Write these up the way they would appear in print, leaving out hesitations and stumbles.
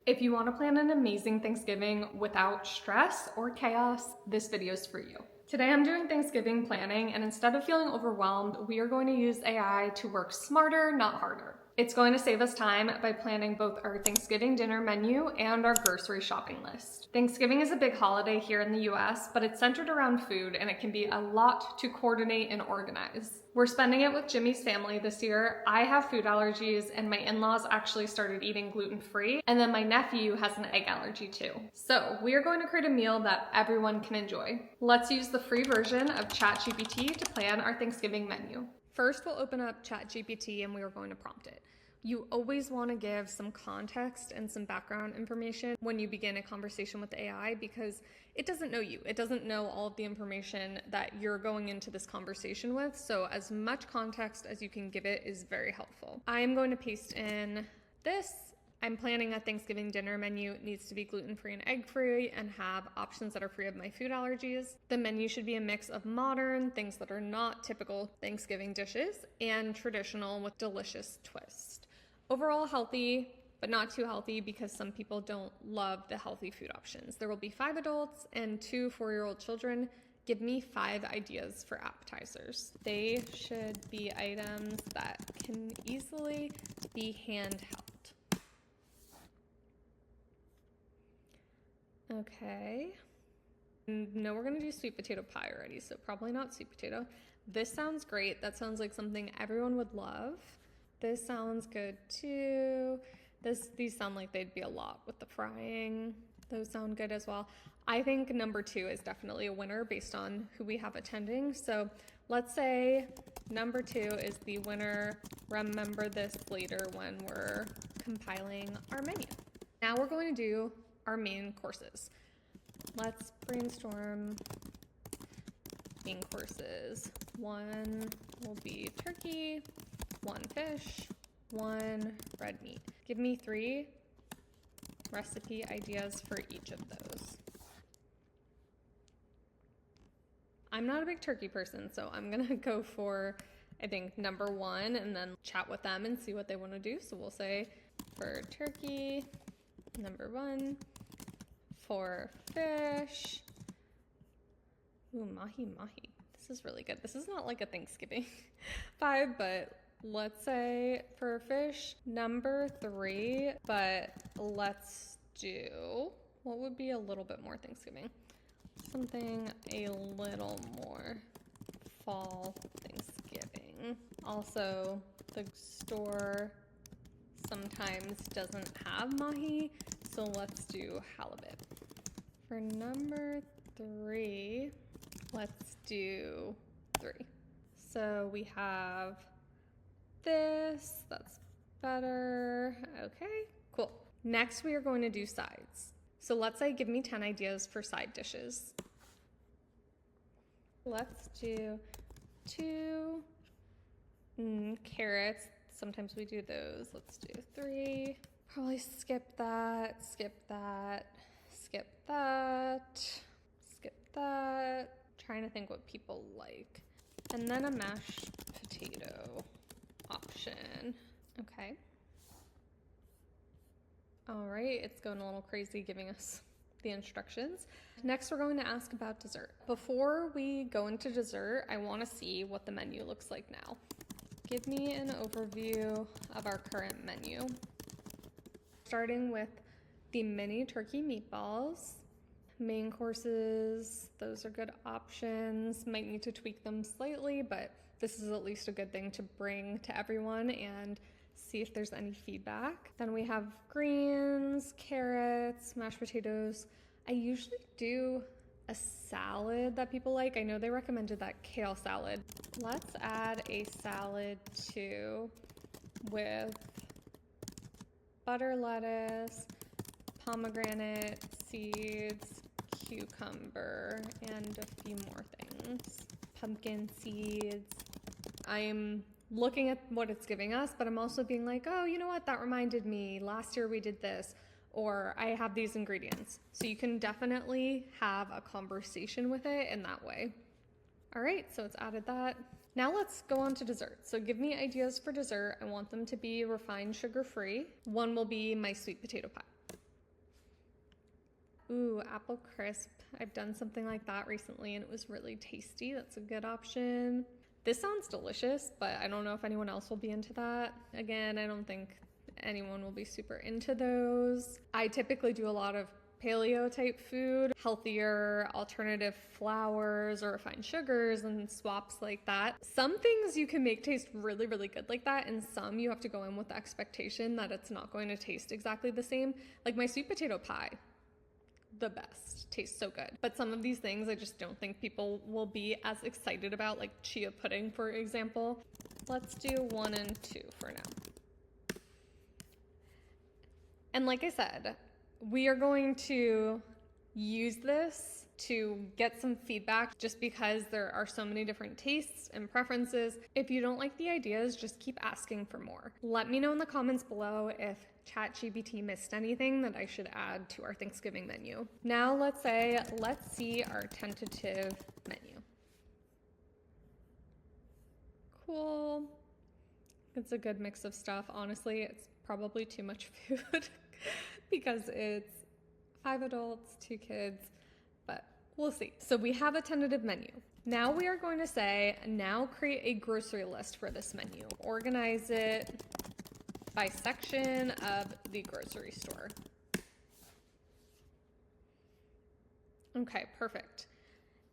If you want to plan an amazing Thanksgiving without stress or chaos, this video is for you. Today I'm doing Thanksgiving planning, and instead of feeling overwhelmed, we are going to use AI to work smarter, not harder. It's going to save us time by planning both our Thanksgiving dinner menu and our grocery shopping list. Thanksgiving is a big holiday here in the US, but it's centered around food and it can be a lot to coordinate and organize. We're spending it with Jimmy's family this year. I have food allergies and my in-laws actually started eating gluten-free, and then my nephew has an egg allergy too. So we are going to create a meal that everyone can enjoy. Let's use the free version of ChatGPT to plan our Thanksgiving menu. First, we'll open up ChatGPT and we are going to prompt it. You always want to give some context and some background information when you begin a conversation with AI because it doesn't know you. It doesn't know all of the information that you're going into this conversation with. So as much context as you can give it is very helpful. I am going to paste in this. I'm planning a Thanksgiving dinner menu. It needs to be gluten-free and egg-free and have options that are free of my food allergies. The menu should be a mix of modern, things that are not typical Thanksgiving dishes, and traditional with delicious twist. Overall healthy, but not too healthy because some people don't love the healthy food options. There will be 5 adults and 2 4-year-old children. Give me 5 ideas for appetizers. They should be items that can easily be handheld. Okay. No, we're gonna do sweet potato pie already, so probably not sweet potato. This sounds great. That sounds like something everyone would love. This sounds good too. These sound like they'd be a lot with the frying. Those sound good as well. I think number 2 is definitely a winner based on who we have attending. So let's say number 2 is the winner. Remember this later when we're compiling our menu. Now we're going to do our main courses. Let's brainstorm main courses. 1 will be turkey, 1 fish, 1 red meat. Give me 3 recipe ideas for each of those. I'm not a big turkey person, so I'm gonna go for, I think, number 1 and then chat with them and see what they want to do. So we'll say for turkey, number 1, for fish. Ooh, mahi. This is really good. This is not like a Thanksgiving vibe, but let's say for fish, number 3, but let's do, what would be a little bit more Thanksgiving? Something a little more fall Thanksgiving. Also, the store sometimes doesn't have mahi, so let's do halibut. For number 3, let's do 3. So we have this, that's better. Okay, cool. Next we are going to do sides. So let's say give me 10 ideas for side dishes. Let's do 2 carrots. Sometimes we do those. Let's do 3. Probably skip that, skip that, skip that, skip that. Trying to think what people like. And then a mashed potato option. Okay. All right, it's going a little crazy giving us the instructions. Next, we're going to ask about dessert. Before we go into dessert, I want to see what the menu looks like now. Give me an overview of our current menu. Starting with the mini turkey meatballs. Main courses, those are good options. Might need to tweak them slightly, but this is at least a good thing to bring to everyone and see if there's any feedback. Then we have greens, carrots, mashed potatoes. I usually do a salad that people like. I know they recommended that kale salad. Let's add a salad too with butter lettuce, pomegranate seeds, cucumber, and a few more things. Pumpkin seeds. I'm looking at what it's giving us, but I'm also being like, oh, you know what? That reminded me. Last year we did this, or I have these ingredients. So you can definitely have a conversation with it in that way. All right, so it's added that. Now let's go on to dessert. So give me ideas for dessert. I want them to be refined sugar-free. 1 will be my sweet potato pie. Ooh, apple crisp. I've done something like that recently and it was really tasty. That's a good option. This sounds delicious, but I don't know if anyone else will be into that. Again, I don't think anyone will be super into those. I typically do a lot of paleo type food, healthier alternative flours or refined sugars and swaps like that. Some things you can make taste really, really good like that, and some you have to go in with the expectation that it's not going to taste exactly the same. Like my sweet potato pie, the best, tastes so good. But some of these things I just don't think people will be as excited about, like chia pudding, for example. Let's do 1 and 2 for now. And like I said, we are going to use this to get some feedback just because there are so many different tastes and preferences. If you don't like the ideas, just keep asking for more. Let me know in the comments below if ChatGPT missed anything that I should add to our Thanksgiving menu. Now let's see our tentative menu. Cool. It's a good mix of stuff. Honestly, it's probably too much food because it's 5 adults, 2 kids, but we'll see. So we have a tentative menu. Now we are going to say, now create a grocery list for this menu. Organize it by section of the grocery store. Okay, perfect.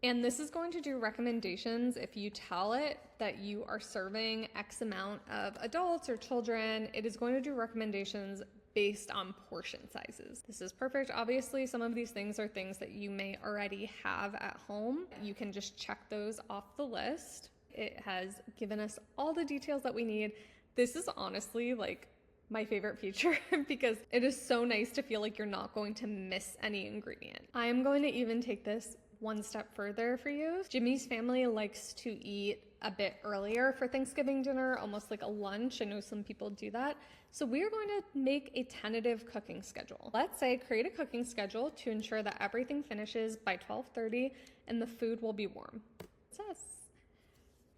And this is going to do recommendations if you tell it that you are serving X amount of adults or children. It is going to do recommendations based on portion sizes. This is perfect. Obviously, some of these things are things that you may already have at home. You can just check those off the list. It has given us all the details that we need. This is honestly like my favorite feature because it is so nice to feel like you're not going to miss any ingredient. I am going to even take this one step further for you. Jimmy's family likes to eat a bit earlier for Thanksgiving dinner, almost like a lunch. I know some people do that. So we're going to make a tentative cooking schedule. Let's say create a cooking schedule to ensure that everything finishes by 12:30 and the food will be warm. It says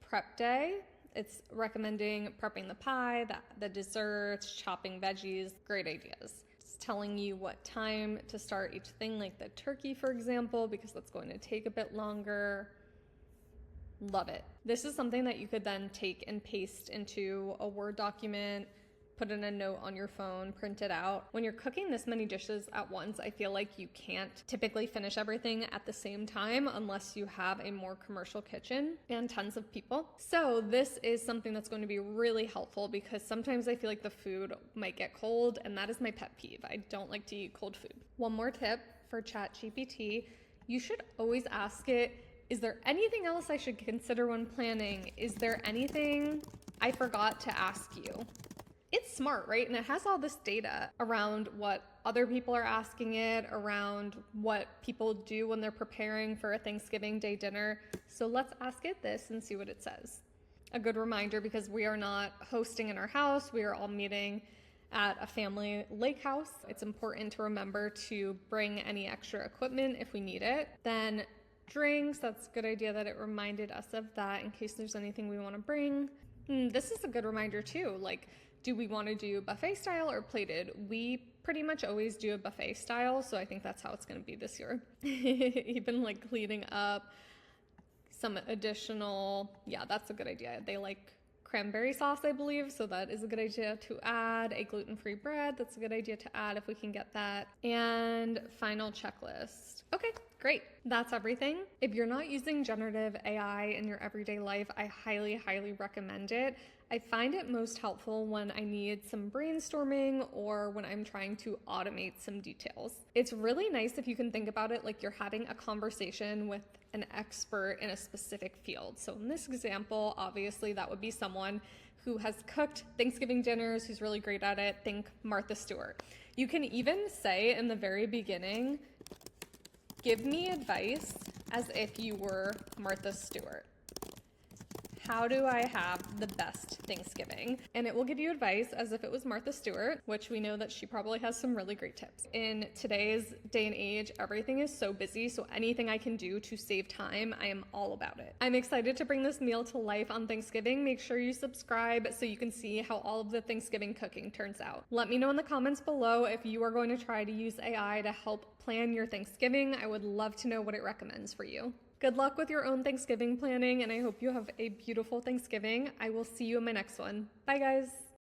prep day. It's recommending prepping the pie, the desserts, chopping veggies, great ideas. It's telling you what time to start each thing, like the turkey, for example, because that's going to take a bit longer. Love it. This is something that you could then take and paste into a Word document, put in a note on your phone, print it out. When you're cooking this many dishes at once, I feel like you can't typically finish everything at the same time unless you have a more commercial kitchen and tons of people. So this is something that's going to be really helpful because sometimes I feel like the food might get cold, and that is my pet peeve. I don't like to eat cold food. One more tip for ChatGPT, you should always ask it, is there anything else I should consider when planning? Is there anything I forgot to ask you? It's smart, right? And it has all this data around what other people are asking it, around what people do when they're preparing for a Thanksgiving Day dinner. So let's ask it this and see what it says. A good reminder, because we are not hosting in our house, we are all meeting at a family lake house. It's important to remember to bring any extra equipment if we need it. Then drinks, that's a good idea that it reminded us of that in case there's anything we want to bring. This is a good reminder too, like, do we want to do buffet style or plated? We pretty much always do a buffet style, so I think that's how it's going to be this year. Even like cleaning up some additional, yeah, that's a good idea. They like cranberry sauce, I believe, so that is a good idea to add. A gluten-free bread, that's a good idea to add if we can get that. And final checklist. Okay, great. That's everything. If you're not using generative AI in your everyday life, I highly, highly recommend it. I find it most helpful when I need some brainstorming or when I'm trying to automate some details. It's really nice if you can think about it like you're having a conversation with an expert in a specific field. So in this example, obviously that would be someone who has cooked Thanksgiving dinners, who's really great at it. Think Martha Stewart. You can even say in the very beginning, give me advice as if you were Martha Stewart. how do I have the best Thanksgiving? And it will give you advice as if it was Martha Stewart, which we know that she probably has some really great tips. In today's day and age, everything is so busy, so anything I can do to save time, I am all about it. I'm excited to bring this meal to life on Thanksgiving. Make sure you subscribe so you can see how all of the Thanksgiving cooking turns out. Let me know in the comments below if you are going to try to use AI to help plan your Thanksgiving. I would love to know what it recommends for you. Good luck with your own Thanksgiving planning, and I hope you have a beautiful Thanksgiving. I will see you in my next one. Bye, guys.